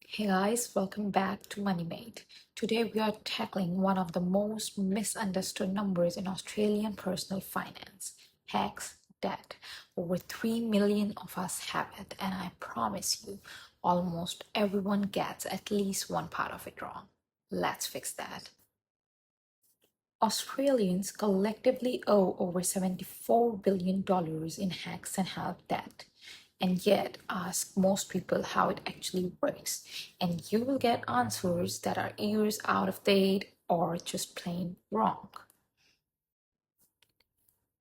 Hey guys, welcome back to MoneyMate. Today we are tackling one of the most misunderstood numbers in Australian personal finance, HECS debt. Over 3 million of us have it, and I promise you, almost everyone gets at least one part of it wrong. Let's fix that. Australians collectively owe over $74 billion in HECS and health debt. And yet, ask most people how it actually works, and you will get answers that are years out of date or just plain wrong.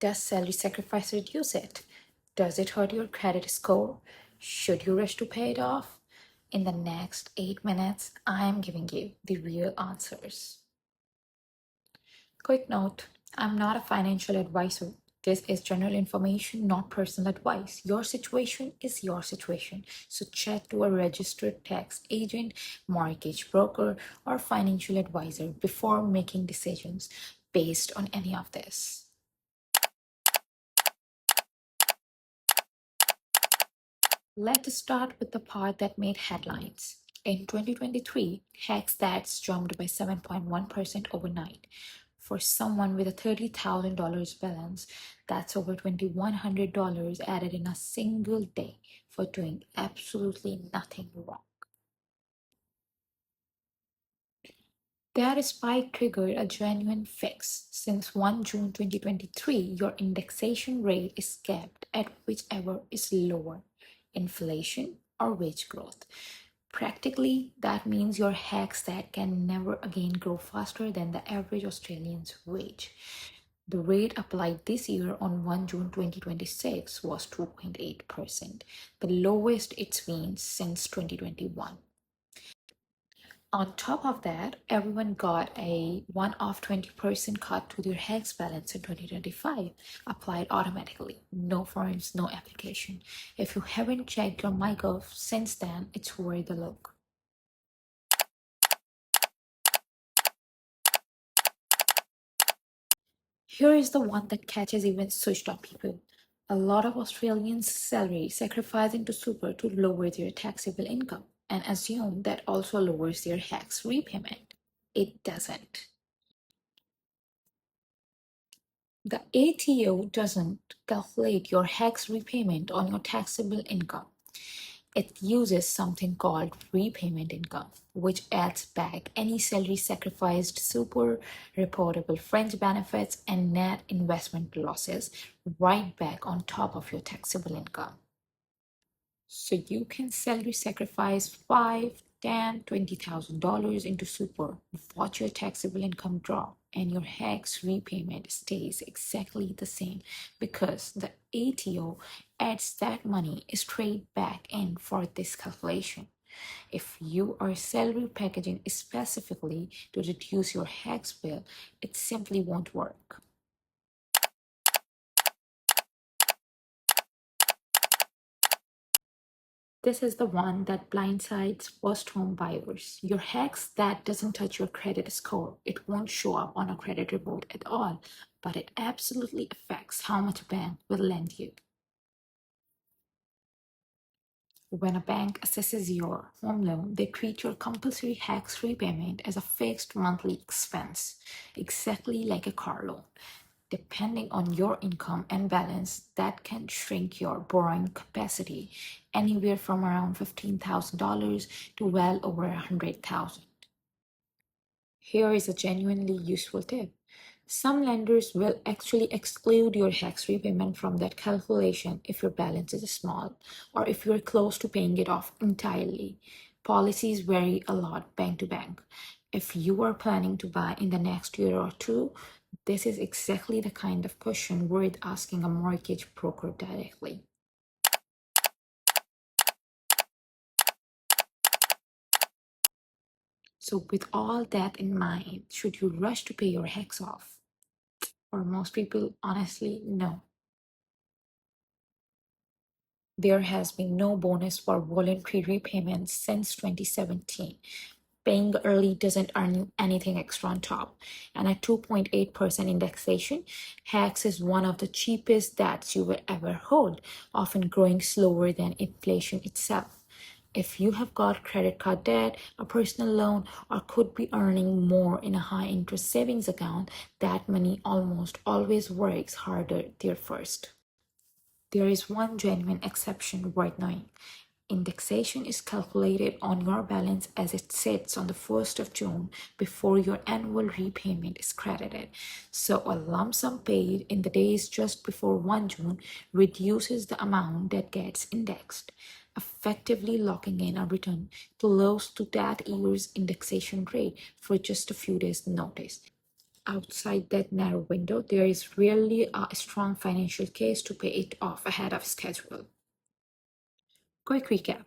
Does salary sacrifice reduce it? Does it hurt your credit score? Should you rush to pay it off? In the next 8 minutes, I am giving you the real answers. Quick note, I'm not a financial advisor. This is general information, not personal advice. Your situation is your situation. So check to a registered tax agent, mortgage broker, or financial advisor before making decisions based on any of this. Let's start with the part that made headlines. In 2023, HECS stats jumped by 7.1% overnight. For someone with a $30,000 balance, that's over $2,100 added in a single day for doing absolutely nothing wrong. That spike triggered a genuine fix. Since 1 June 2023, your indexation rate is capped at whichever is lower, inflation or wage growth. Practically, that means your HECS stat can never again grow faster than the average Australian's wage. The rate applied this year on 1 June 2026 was 2.8%, the lowest it's been since 2021. On top of that, everyone got a one-off 20% cut to their HECS balance in 2025, applied automatically. No forms, no application. If you haven't checked your MyGov since then, it's worth a look. Here is the one that catches even switched on people. A lot of Australians' salary sacrifice into super to lower their taxable income and assume that also lowers their HECS repayment. It doesn't. The ATO doesn't calculate your HECS repayment on your taxable income. It uses something called repayment income, which adds back any salary sacrificed, super, reportable fringe benefits, and net investment losses right back on top of your taxable income. So you can salary sacrifice five, ten, $20,000 into super, watch your taxable income drop, and your HECS repayment stays exactly the same because the ATO adds that money straight back in for this calculation. If you are salary packaging specifically to reduce your HECS bill, it simply won't work. This is the one that blindsides first home buyers. Your HECS that doesn't touch your credit score. It won't show up on a credit report at all, but it absolutely affects how much a bank will lend you. When a bank assesses your home loan, they treat your compulsory HECS repayment as a fixed monthly expense, exactly like a car loan. Depending on your income and balance, that can shrink your borrowing capacity anywhere from around $15,000 to well over $100,000. Here is a genuinely useful tip. Some lenders will actually exclude your HECS repayment from that calculation if your balance is small or if you're close to paying it off entirely. Policies vary a lot bank to bank. If you are planning to buy in the next year or two, this is exactly the kind of question worth asking a mortgage broker directly. So, with all that in mind, should you rush to pay your HECS off? For most people, honestly, no. There has been no bonus for voluntary repayments since 2017. Paying early doesn't earn you anything extra on top. And at 2.8% indexation, HECS is one of the cheapest debts you will ever hold, often growing slower than inflation itself. If you have got credit card debt, a personal loan, or could be earning more in a high interest savings account, that money almost always works harder there first. There is one genuine exception worth knowing. Indexation is calculated on your balance as it sits on the 1st of June before your annual repayment is credited. So a lump sum paid in the days just before 1 June reduces the amount that gets indexed, effectively locking in a return close to that year's indexation rate for just a few days' notice. Outside that narrow window, there is rarely a strong financial case to pay it off ahead of schedule. Quick recap.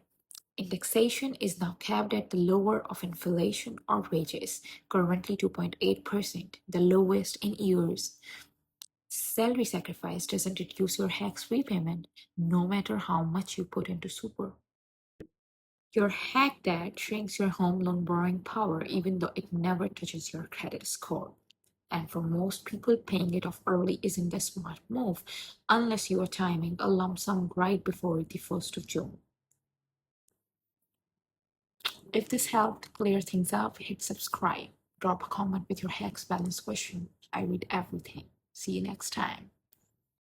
Indexation is now capped at the lower of inflation or wages, currently 2.8%, the lowest in years. Salary sacrifice doesn't reduce your HECS repayment, no matter how much you put into super. Your hack debt shrinks your home loan borrowing power even though it never touches your credit score. And for most people, paying it off early isn't a smart move unless you are timing a lump sum right before the 1st of June. If this helped clear things up, hit subscribe. Drop a comment with your HECS balance question. I read everything. See you next time.